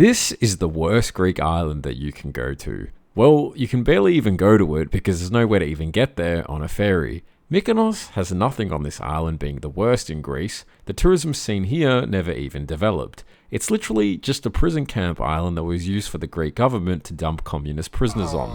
This is the worst Greek island that you can go to. Well, you can barely even go to it because there's nowhere to even get there on a ferry. Mykonos has nothing on this island being the worst in Greece. The tourism scene here never even developed. It's literally just a prison camp island that was used for the Greek government to dump communist prisoners on.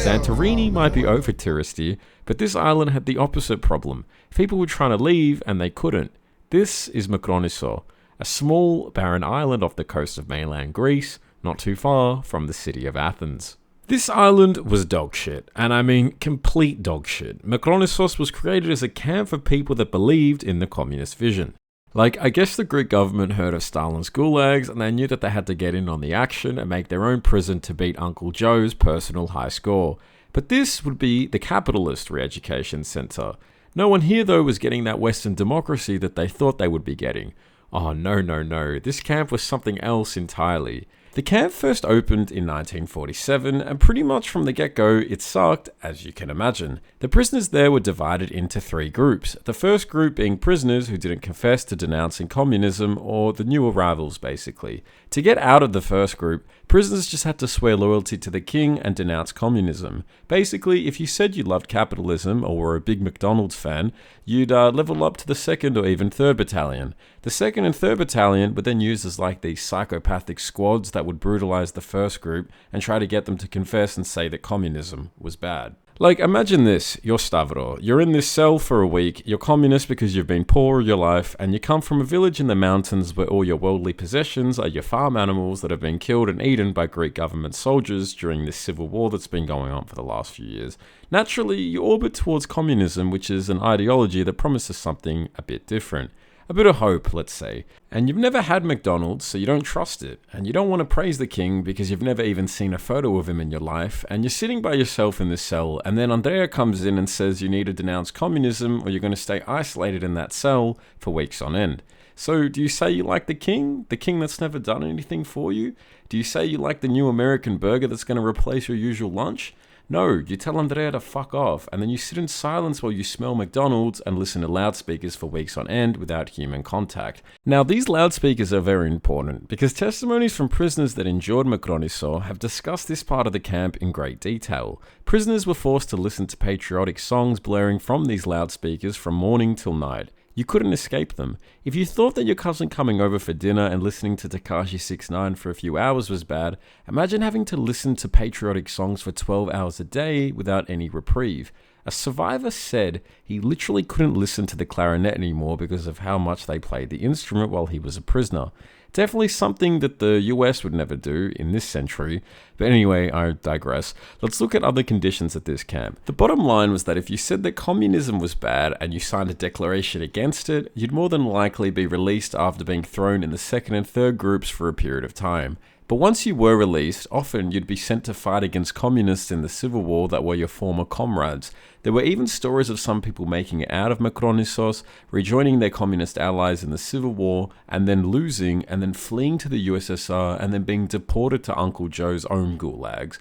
Santorini might be over touristy, but this island had the opposite problem. People were trying to leave and they couldn't. This is Makronisos, a small, barren island off the coast of mainland Greece, not too far from the city of Athens. This island was dog shit, and I mean complete dog shit. Makronisos was created as a camp for people that believed in the communist vision. I guess the Greek government heard of Stalin's gulags and they knew that they had to get in on the action and make their own prison to beat Uncle Joe's personal high score. But this would be the capitalist re-education center. No one here though was getting that Western democracy that they thought they would be getting. Oh no, this camp was something else entirely. The camp first opened in 1947, and pretty much from the get-go, it sucked, as you can imagine. The prisoners there were divided into three groups. The first group being prisoners who didn't confess to denouncing communism, or the new arrivals, basically. To get out of the first group, prisoners just had to swear loyalty to the king and denounce communism. Basically, if you said you loved capitalism or were a big McDonald's fan, you'd level up to the 2nd or even 3rd Battalion. The 2nd and 3rd Battalion were then used as like these psychopathic squads that would brutalize the first group and try to get them to confess and say that communism was bad. Imagine this, you're Stavro, you're in this cell for a week, you're communist because you've been poor all your life, and you come from a village in the mountains where all your worldly possessions are your farm animals that have been killed and eaten by Greek government soldiers during this civil war that's been going on for the last few years. Naturally, you orbit towards communism, which is an ideology that promises something a bit different. A bit of hope, let's say. And you've never had McDonald's, so you don't trust it. And you don't want to praise the king because you've never even seen a photo of him in your life. And you're sitting by yourself in this cell, and then Andrea comes in and says you need to denounce communism or you're going to stay isolated in that cell for weeks on end. So do you say you like the king that's never done anything for you? Do you say you like the new American burger that's going to replace your usual lunch? No, you tell Andrea to fuck off, and then you sit in silence while you smell McDonald's and listen to loudspeakers for weeks on end without human contact. Now, these loudspeakers are very important, because testimonies from prisoners that endured Makronisos have discussed this part of the camp in great detail. Prisoners were forced to listen to patriotic songs blaring from these loudspeakers from morning till night. You couldn't escape them. If you thought that your cousin coming over for dinner and listening to Tekashi 6ix9ine for a few hours was bad, imagine having to listen to patriotic songs for 12 hours a day without any reprieve. A survivor said he literally couldn't listen to the clarinet anymore because of how much they played the instrument while he was a prisoner. Definitely something that the US would never do in this century. But anyway, I digress. Let's look at other conditions at this camp. The bottom line was that if you said that communism was bad and you signed a declaration against it, you'd more than likely be released after being thrown in the 2nd and 3rd groups for a period of time. But once you were released, often you'd be sent to fight against communists in the civil war that were your former comrades. There were even stories of some people making it out of Makronisos, rejoining their communist allies in the civil war, and then losing, and then fleeing to the USSR, and then being deported to Uncle Joe's own gulags.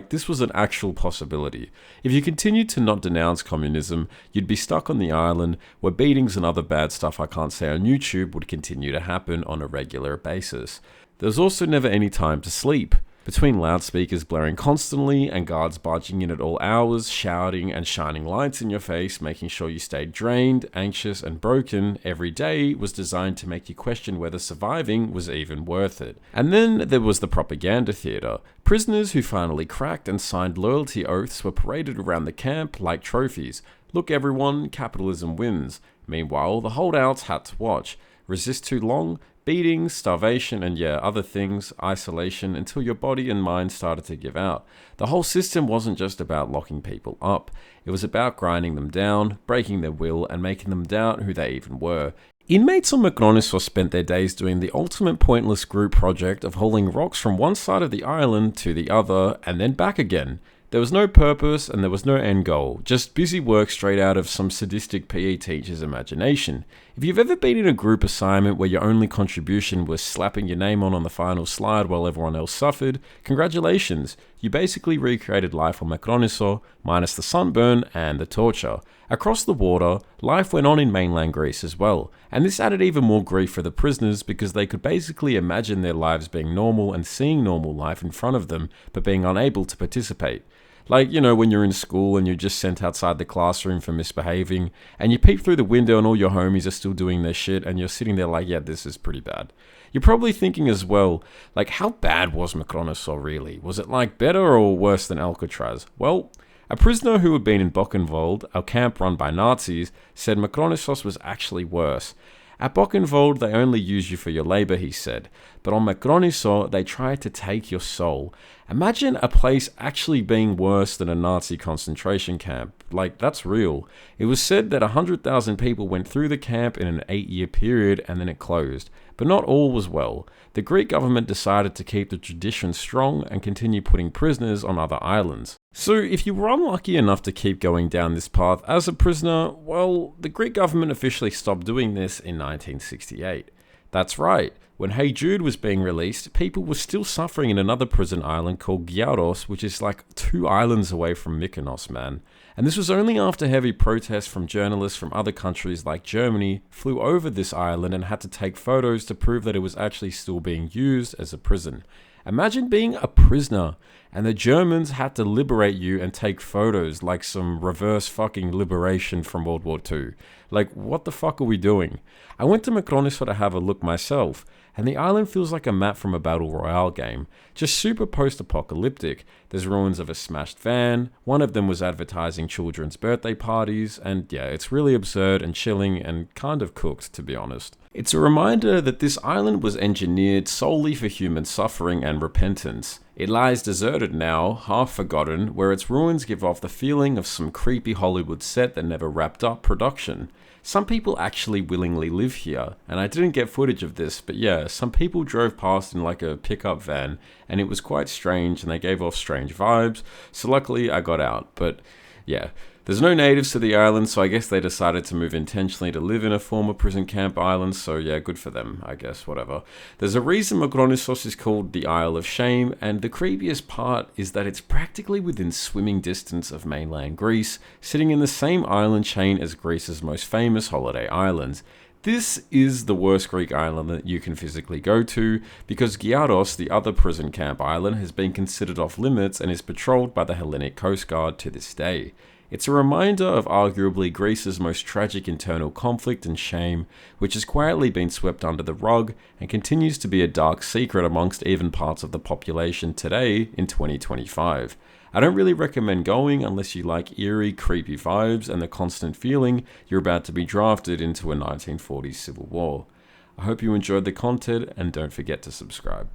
This was an actual possibility. If you continued to not denounce communism, you'd be stuck on the island, where beatings and other bad stuff I can't say on YouTube would continue to happen on a regular basis. There was also never any time to sleep. Between loudspeakers blaring constantly and guards barging in at all hours, shouting and shining lights in your face, making sure you stayed drained, anxious and broken, every day was designed to make you question whether surviving was even worth it. And then there was the propaganda theatre. Prisoners who finally cracked and signed loyalty oaths were paraded around the camp like trophies. Look everyone, capitalism wins. Meanwhile, the holdouts had to watch. Resist too long? Beatings, starvation, and other things, isolation, until your body and mind started to give out. The whole system wasn't just about locking people up. It was about grinding them down, breaking their will, and making them doubt who they even were. Inmates on Makronisos spent their days doing the ultimate pointless group project of hauling rocks from one side of the island to the other, and then back again. There was no purpose and there was no end goal, just busy work straight out of some sadistic PE teacher's imagination. If you've ever been in a group assignment where your only contribution was slapping your name on the final slide while everyone else suffered, congratulations, you basically recreated life on Makronisos, minus the sunburn and the torture. Across the water, life went on in mainland Greece as well, and this added even more grief for the prisoners because they could basically imagine their lives being normal and seeing normal life in front of them, but being unable to participate. Like, when you're in school and you're just sent outside the classroom for misbehaving, and you peep through the window and all your homies are still doing their shit, and you're sitting there like, yeah, this is pretty bad. You're probably thinking as well, like, how bad was Makronisos really? Was it like better or worse than Alcatraz? Well, a prisoner who had been in Buchenwald, a camp run by Nazis, said Makronisos was actually worse. At Buchenwald, they only use you for your labor, he said, but on Makronisos, they try to take your soul. Imagine a place actually being worse than a Nazi concentration camp. Like, that's real. It was said that 100,000 people went through the camp in an 8-year period and then it closed. But not all was well. The Greek government decided to keep the tradition strong and continue putting prisoners on other islands. So if you were unlucky enough to keep going down this path as a prisoner, well, the Greek government officially stopped doing this in 1968. That's right. When Hey Jude was being released, people were still suffering in another prison island called Giaros, which is like 2 islands away from Mykonos, man. And this was only after heavy protests from journalists from other countries like Germany flew over this island and had to take photos to prove that it was actually still being used as a prison. Imagine being a prisoner and the Germans had to liberate you and take photos like some reverse fucking liberation from World War II. Like, what the fuck are we doing? I went to Makronisos to have a look myself, and the island feels like a map from a battle royale game. Just super post-apocalyptic. There's ruins of a smashed van, one of them was advertising children's birthday parties, and yeah, it's really absurd and chilling and kind of cooked, to be honest. It's a reminder that this island was engineered solely for human suffering and repentance. It lies deserted now, half forgotten, where its ruins give off the feeling of some creepy Hollywood set that never wrapped up production. Some people actually willingly live here, and I didn't get footage of this, but yeah, some people drove past in like a pickup van, and it was quite strange, and they gave off strange vibes, so luckily I got out, but yeah. There's no natives to the island, so I guess they decided to move intentionally to live in a former prison camp island, so yeah, good for them, I guess, whatever. There's a reason Makronisos is called the Isle of Shame, and the creepiest part is that it's practically within swimming distance of mainland Greece, sitting in the same island chain as Greece's most famous holiday islands. This is the worst Greek island that you can physically go to, because Giaros, the other prison camp island, has been considered off limits and is patrolled by the Hellenic Coast Guard to this day. It's a reminder of arguably Greece's most tragic internal conflict and shame, which has quietly been swept under the rug and continues to be a dark secret amongst even parts of the population today in 2025. I don't really recommend going unless you like eerie, creepy vibes and the constant feeling you're about to be drafted into a 1940s civil war. I hope you enjoyed the content and don't forget to subscribe.